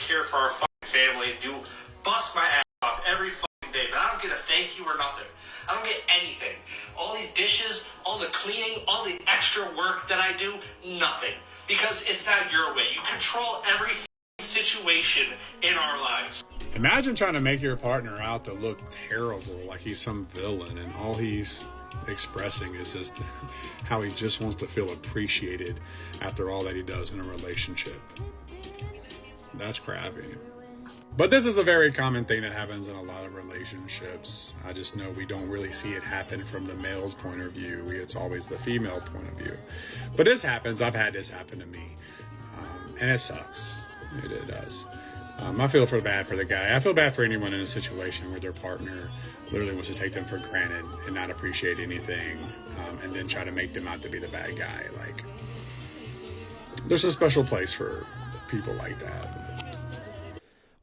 here for our fucking family and bust my ass off every fucking day, but I don't get a thank you or nothing. I don't get anything. All these dishes, all the cleaning, all the extra work that I do, nothing. Because it's not your way. You control every situation in our lives. Imagine trying to make your partner out to look terrible, like he's some villain, and all he's expressing is just how he just wants to feel appreciated after all that he does in a relationship. That's crappy. But this is a very common thing that happens in a lot of relationships. I just know we don't really see it happen from the male's point of view. It's always the female point of view. But this happens. I've had this happen to me. And it sucks. It does. I feel bad for the guy. I feel bad for anyone in a situation where their partner literally wants to take them for granted and not appreciate anything, and then try to make them out to be the bad guy. Like, there's a special place for people like that.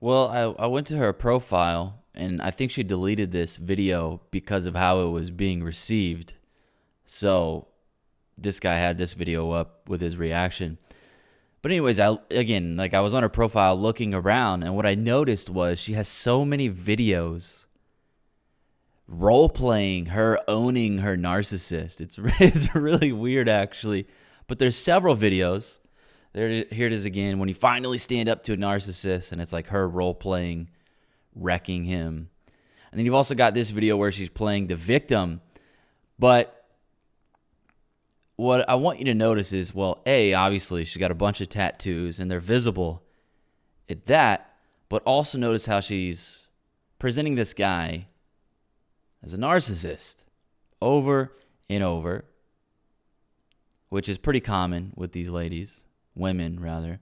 Well, I went to her profile, and I think she deleted this video because of how it was being received. So this guy had this video up with his reaction. But anyways, I was on her profile looking around, and what I noticed was she has so many videos role-playing her owning her narcissist. It's really weird, actually. But there's several videos. Here it is again, when you finally stand up to a narcissist, and it's like her role-playing, wrecking him. And then you've also got this video where she's playing the victim. But what I want you to notice is, well, obviously she's got a bunch of tattoos, and they're visible at that, but also notice how she's presenting this guy as a narcissist over and over, which is pretty common with these ladies. Women, rather.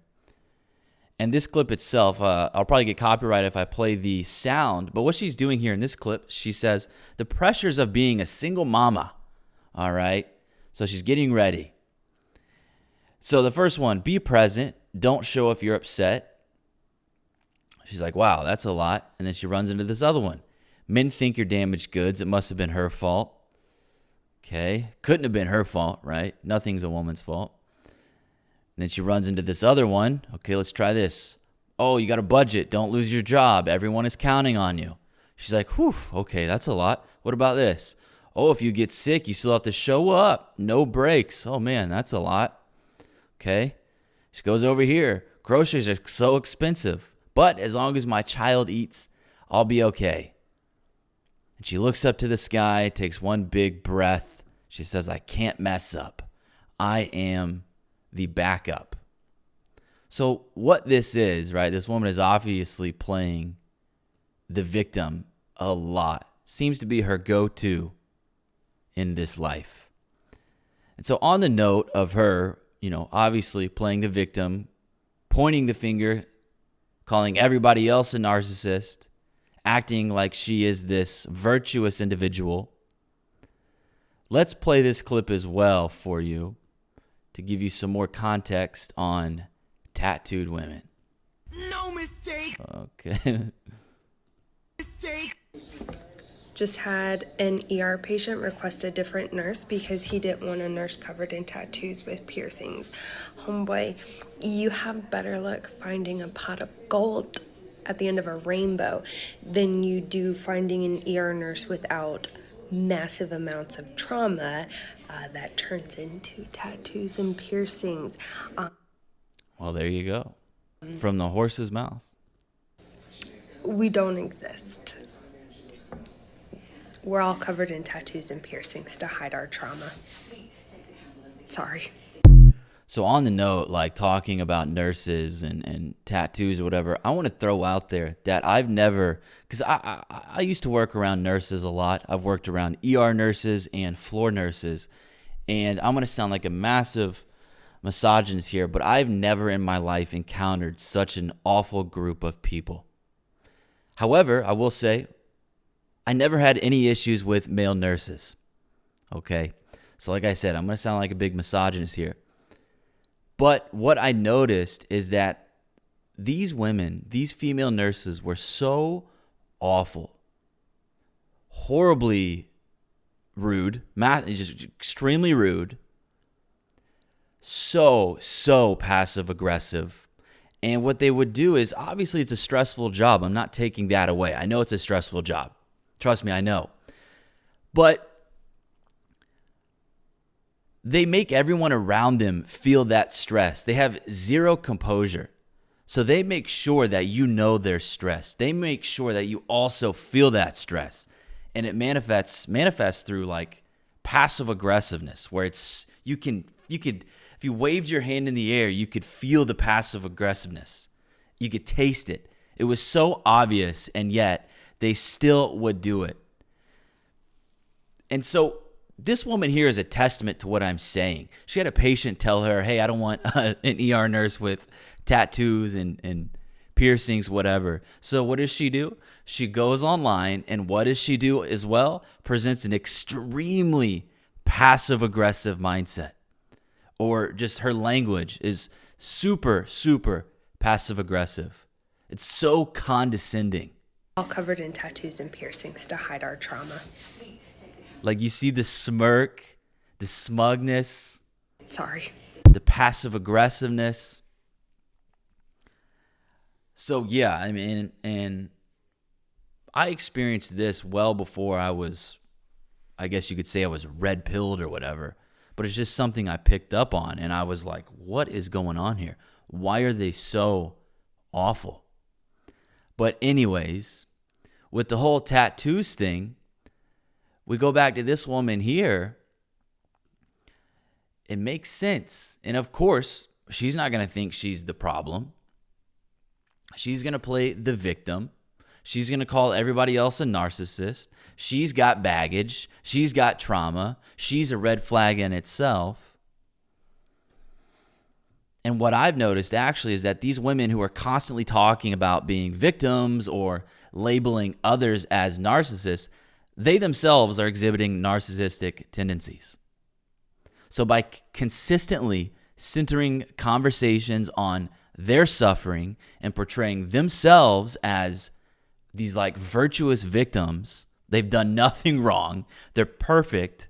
And this clip itself, I'll probably get copyrighted if I play the sound, but what she's doing here in this clip, she says, the pressures of being a single mama, all right? So she's getting ready. So the first one, be present, don't show if you're upset. She's like, wow, that's a lot. And then she runs into this other one. Men think you're damaged goods, it must have been her fault. Okay, couldn't have been her fault, right? Nothing's a woman's fault. And then she runs into this other one. Okay, let's try this. Oh, you got a budget. Don't lose your job. Everyone is counting on you. She's like, whew, okay, that's a lot. What about this? Oh, if you get sick, you still have to show up. No breaks. Oh, man, that's a lot. Okay. She goes over here. Groceries are so expensive. But as long as my child eats, I'll be okay. And she looks up to the sky, takes one big breath. She says, I can't mess up. I am the backup. So what this is, right? This woman is obviously playing the victim a lot. Seems to be her go-to in this life. And so on the note of her, obviously playing the victim, pointing the finger, calling everybody else a narcissist, acting like she is this virtuous individual, let's play this clip as well for you to give you some more context on tattooed women. No mistake. Okay. Mistake. Just had an ER patient request a different nurse because he didn't want a nurse covered in tattoos with piercings. Homeboy, you have better luck finding a pot of gold at the end of a rainbow than you do finding an ER nurse without massive amounts of trauma that turns into tattoos and piercings. Well, there you go. From the horse's mouth. We don't exist. We're all covered in tattoos and piercings to hide our trauma. Sorry. So on the note, like talking about nurses and tattoos or whatever, I want to throw out there that I've never, because I used to work around nurses a lot. I've worked around ER nurses and floor nurses. And I'm going to sound like a massive misogynist here, but I've never in my life encountered such an awful group of people. However, I will say, I never had any issues with male nurses. Okay? So like I said, I'm going to sound like a big misogynist here. But what I noticed is that these women, these female nurses were so awful, horribly rude, just extremely rude, so passive aggressive, And what they would do is, obviously it's a stressful job. I'm not taking that away. I know it's a stressful job. Trust me, I know. But they make everyone around them feel that stress. They have zero composure. So they make sure that you know they're stressed. They make sure that you also feel that stress. And it manifests through like passive aggressiveness, where it's you could if you waved your hand in the air, you could feel the passive aggressiveness. You could taste it. It was so obvious, and yet they still would do it. And so this woman here is a testament to what I'm saying. She had a patient tell her, hey, I don't want an ER nurse with tattoos and piercings, whatever. So what does she do? She goes online, and what does she do as well? Presents an extremely passive-aggressive mindset. Or just her language is super, super passive-aggressive. It's so condescending. All covered in tattoos and piercings to hide our trauma. Like, you see the smirk, the smugness, Sorry. the passive aggressiveness. So yeah, I mean, and I experienced this well before I guess you could say I was red pilled or whatever, but it's just something I picked up on, and I was like, what is going on here? Why are they so awful? But anyways, with the whole tattoos thing, we go back to this woman here. It makes sense. And of course, she's not going to think she's the problem. She's going to play the victim. She's going to call everybody else a narcissist. She's got baggage. She's got trauma. She's a red flag in itself. And what I've noticed actually is that these women who are constantly talking about being victims or labeling others as narcissists, they themselves are exhibiting narcissistic tendencies. So by consistently centering conversations on their suffering and portraying themselves as these like virtuous victims, they've done nothing wrong, they're perfect.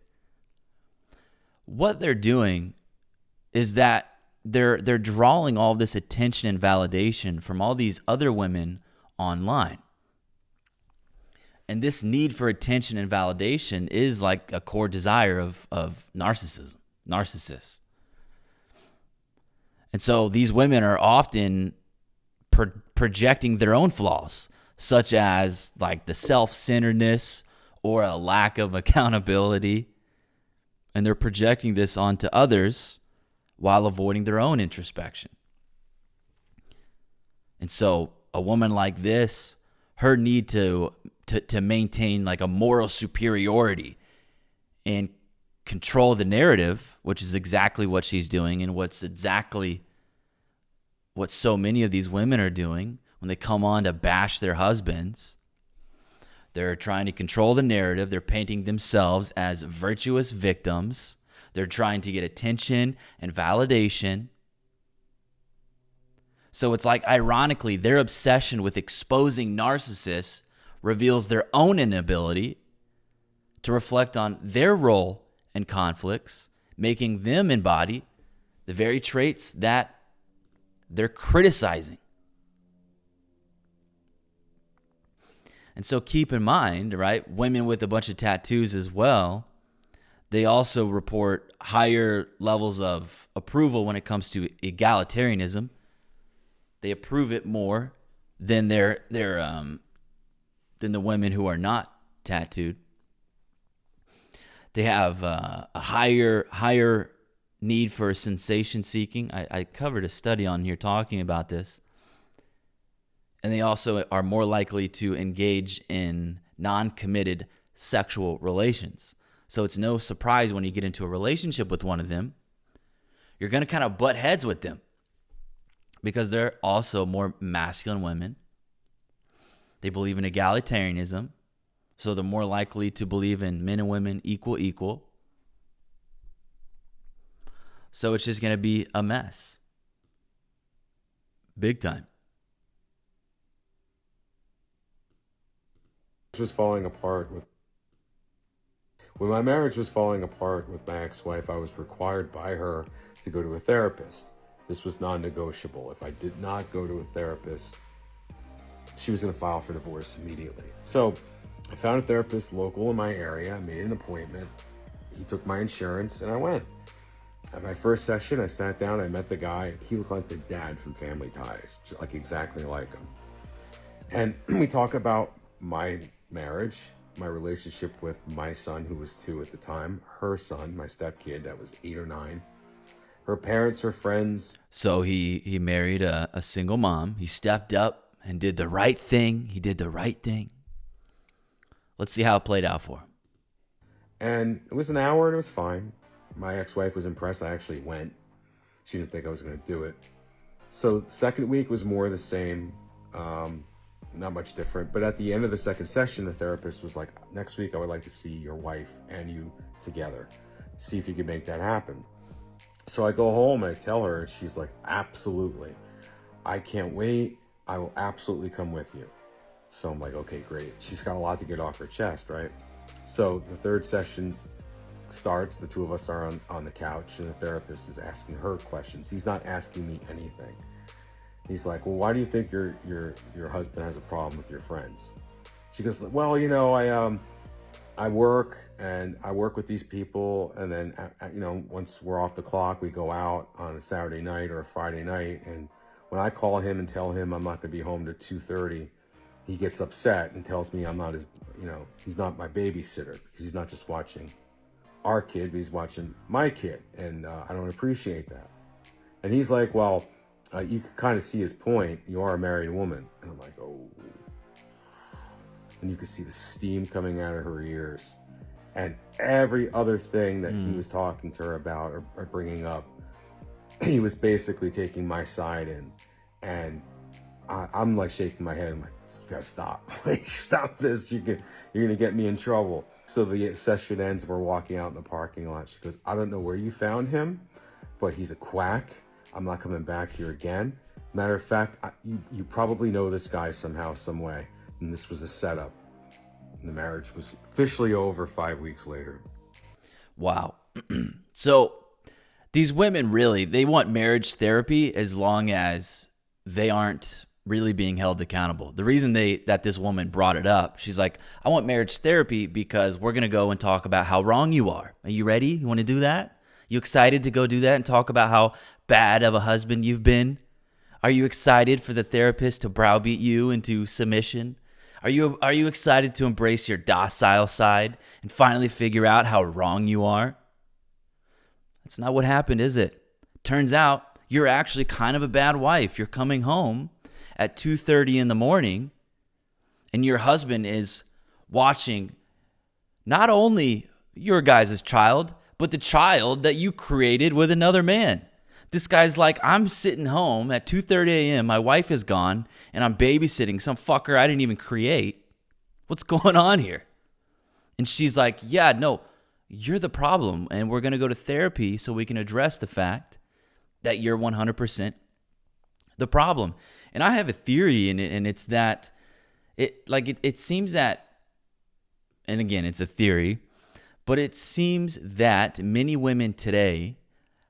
What they're doing is that they're drawing all this attention and validation from all these other women online. And this need for attention and validation is like a core desire of narcissists. And so these women are often projecting their own flaws, such as like the self-centeredness or a lack of accountability. And they're projecting this onto others while avoiding their own introspection. And so a woman like this, her need to maintain like a moral superiority and control the narrative, which is exactly what she's doing and what's exactly what so many of these women are doing when they come on to bash their husbands. They're trying to control the narrative. They're painting themselves as virtuous victims. They're trying to get attention and validation. So it's like, ironically, their obsession with exposing narcissists reveals their own inability to reflect on their role in conflicts, making them embody the very traits that they're criticizing. And so keep in mind, right, women with a bunch of tattoos as well, they also report higher levels of approval when it comes to egalitarianism. They approve it more than than the women who are not tattooed. They have a higher need for sensation seeking. I covered a study on here talking about this. And they also are more likely to engage in non-committed sexual relations. So it's no surprise when you get into a relationship with one of them, you're going to kind of butt heads with them because they're also more masculine women. They believe in egalitarianism, so they're more likely to believe in men and women equal. So it's just going to be a mess. Big time. Was falling apart when my marriage was falling apart with my ex-wife, I was required by her to go to a therapist. This was non-negotiable. If I did not go to a therapist, she was going to file for divorce immediately. So I found a therapist local in my area. I made an appointment. He took my insurance and I went. At my first session, I sat down, I met the guy. He looked like the dad from Family Ties, just like exactly like him. And we talk about my marriage, my relationship with my son, who was 2 at the time, her son, my stepkid, that was 8 or 9, her parents, her friends. So he married a single mom. He stepped up and did the right thing. He did the right thing. Let's see how it played out for him. And it was an hour and it was fine. My ex-wife was impressed. I actually went. She didn't think I was going to do it. So the second week was more the same, not much different. But at the end of the second session, the therapist was like, next week I would like to see your wife and you together. See if you can make that happen. So I go home and I tell her, and she's like, absolutely. I can't wait. I will absolutely come with you. So I'm like, okay, great. She's got a lot to get off her chest, right? So the third session starts. The 2 of us are on the couch, and the therapist is asking her questions. He's not asking me anything. He's like, well, why do you think your husband has a problem with your friends? She goes, well, you know, I work with these people, and then, you know, once we're off the clock, we go out on a Saturday night or a Friday night, and when I call him and tell him I'm not going to be home to 2:30, he gets upset and tells me I'm not his, you know, he's not my babysitter, because he's not just watching our kid, but he's watching my kid, and I don't appreciate that. And he's like, well, you can kind of see his point. You are a married woman. And I'm like, oh. And you could see the steam coming out of her ears. And every other thing that he was talking to her about or bringing up, he was basically taking my side in. And I'm like shaking my head. I'm like, you gotta stop. Like, stop this. You're gonna get me in trouble. So the session ends. We're walking out in the parking lot. She goes, I don't know where you found him, but he's a quack. I'm not coming back here again. Matter of fact, you probably know this guy somehow, some way. And this was a setup. And the marriage was officially over 5 weeks later. Wow. So these women really, they want marriage therapy as long as they aren't really being held accountable. The reason that this woman brought it up, she's like, I want marriage therapy because we're going to go and talk about how wrong you are. Are you ready? You want to do that? You excited to go do that and talk about how bad of a husband you've been? Are you excited for the therapist to browbeat you into submission? Are you excited to embrace your docile side and finally figure out how wrong you are? That's not what happened, is it? Turns out you're actually kind of a bad wife. You're coming home at 2:30 in the morning and your husband is watching not only your guys' child, but the child that you created with another man. This guy's like, I'm sitting home at 2:30 a.m. My wife is gone, and I'm babysitting some fucker I didn't even create. What's going on here? And she's like, yeah, no, you're the problem, and we're going to go to therapy so we can address the fact that you're 100% the problem. And I have a theory in it, and it's that it seems that, and again, it's a theory, but it seems that many women today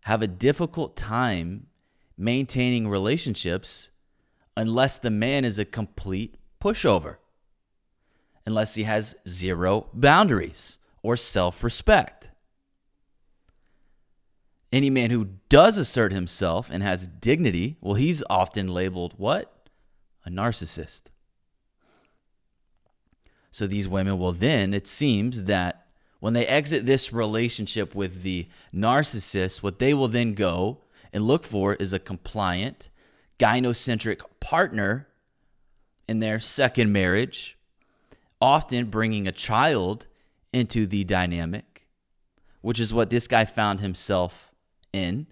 have a difficult time maintaining relationships unless the man is a complete pushover, unless he has zero boundaries or self-respect. Any man who does assert himself and has dignity, well, he's often labeled what? A narcissist. So these women will then, it seems that when they exit this relationship with the narcissist, what they will then go and look for is a compliant, gynocentric partner in their second marriage, often bringing a child into the dynamic, which is what this guy found himself in.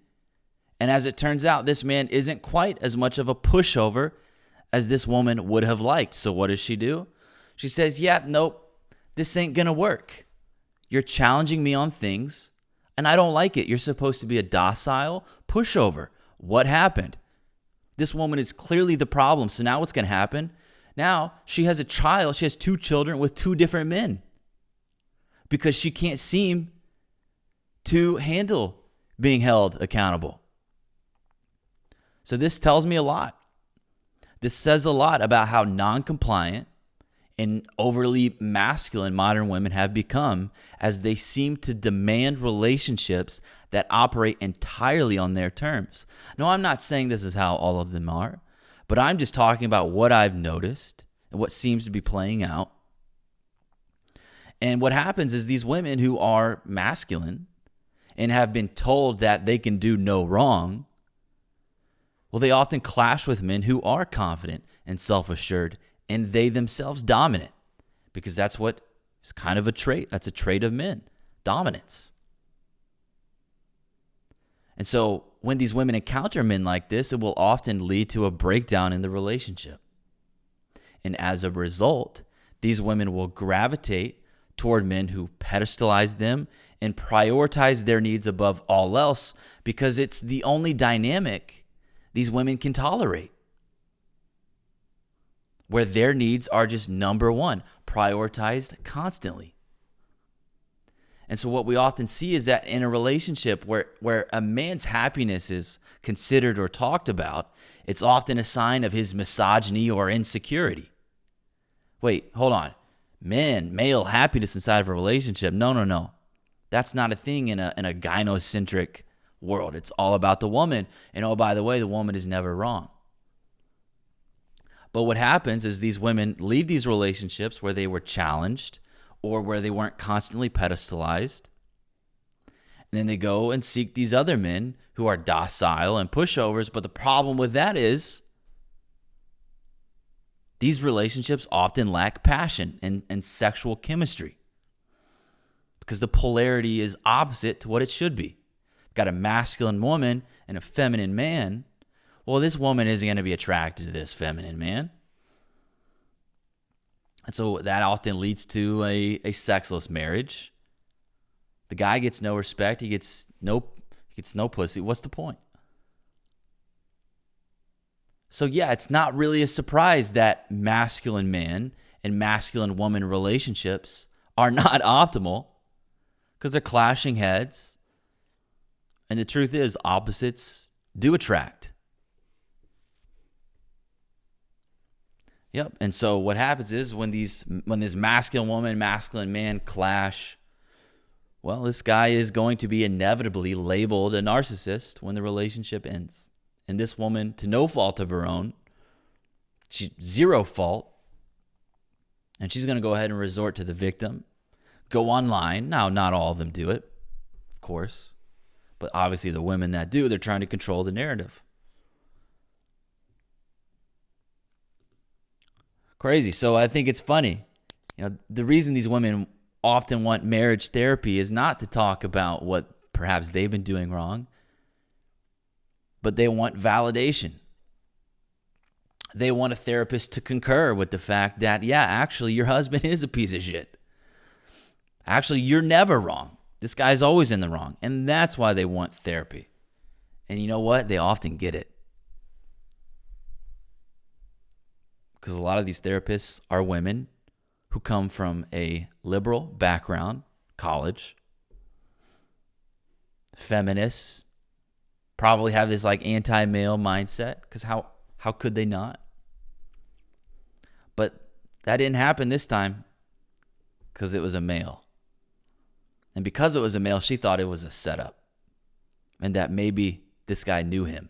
And as it turns out, this man isn't quite as much of a pushover as this woman would have liked. So what does she do? She says, yeah, nope, this ain't gonna work. You're challenging me on things, and I don't like it. You're supposed to be a docile pushover. What happened? This woman is clearly the problem. So now what's going to happen? Now she has a child. She has 2 children with 2 different men because she can't seem to handle being held accountable. So this tells me a lot. This says a lot about how non-compliant and overly masculine modern women have become, as they seem to demand relationships that operate entirely on their terms. No, I'm not saying this is how all of them are, but I'm just talking about what I've noticed and what seems to be playing out. And what happens is these women who are masculine and have been told that they can do no wrong, well, they often clash with men who are confident and self-assured, and they themselves dominant, because that's what is kind of a trait. That's a trait of men, dominance. And so when these women encounter men like this, it will often lead to a breakdown in the relationship. And as a result, these women will gravitate toward men who pedestalize them and prioritize their needs above all else, because it's the only dynamic these women can tolerate, where their needs are just number one, prioritized constantly. And so what we often see is that in a relationship where a man's happiness is considered or talked about, it's often a sign of his misogyny or insecurity. Wait, hold on. Male happiness inside of a relationship. No. That's not a thing in a gynocentric world. It's all about the woman. And oh, by the way, the woman is never wrong. But what happens is these women leave these relationships where they were challenged or where they weren't constantly pedestalized. And then they go and seek these other men who are docile and pushovers. But the problem with that is these relationships often lack passion and sexual chemistry, because the polarity is opposite to what it should be. Got a masculine woman and a feminine man. Well, this woman isn't going to be attracted to this feminine man. And so that often leads to a sexless marriage. The guy gets no respect. He gets no pussy. What's the point? So yeah, it's not really a surprise that masculine man and masculine woman relationships are not optimal, because they're clashing heads. And the truth is, opposites do attract. Yep. And so what happens is when this masculine woman, masculine man clash, well, this guy is going to be inevitably labeled a narcissist when the relationship ends. And this woman, to no fault of her own, zero fault, and she's going to go ahead and resort to the victim, go online. Now, not all of them do it, of course, but obviously the women that do, they're trying to control the narrative. Crazy. So I think it's funny. The reason these women often want marriage therapy is not to talk about what perhaps they've been doing wrong, but they want validation. They want a therapist to concur with the fact that, yeah, actually, your husband is a piece of shit. Actually, you're never wrong. This guy's always in the wrong. And that's why they want therapy. And you know what? They often get it. Because a lot of these therapists are women who come from a liberal background, college, feminists, probably have this like anti-male mindset, because how could they not? But that didn't happen this time, because it was a male. And because it was a male, she thought it was a setup, and that maybe this guy knew him.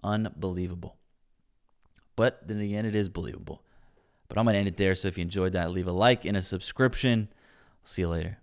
Unbelievable. But then again, it is believable. But I'm going to end it there. So if you enjoyed that, leave a like and a subscription. I'll see you later.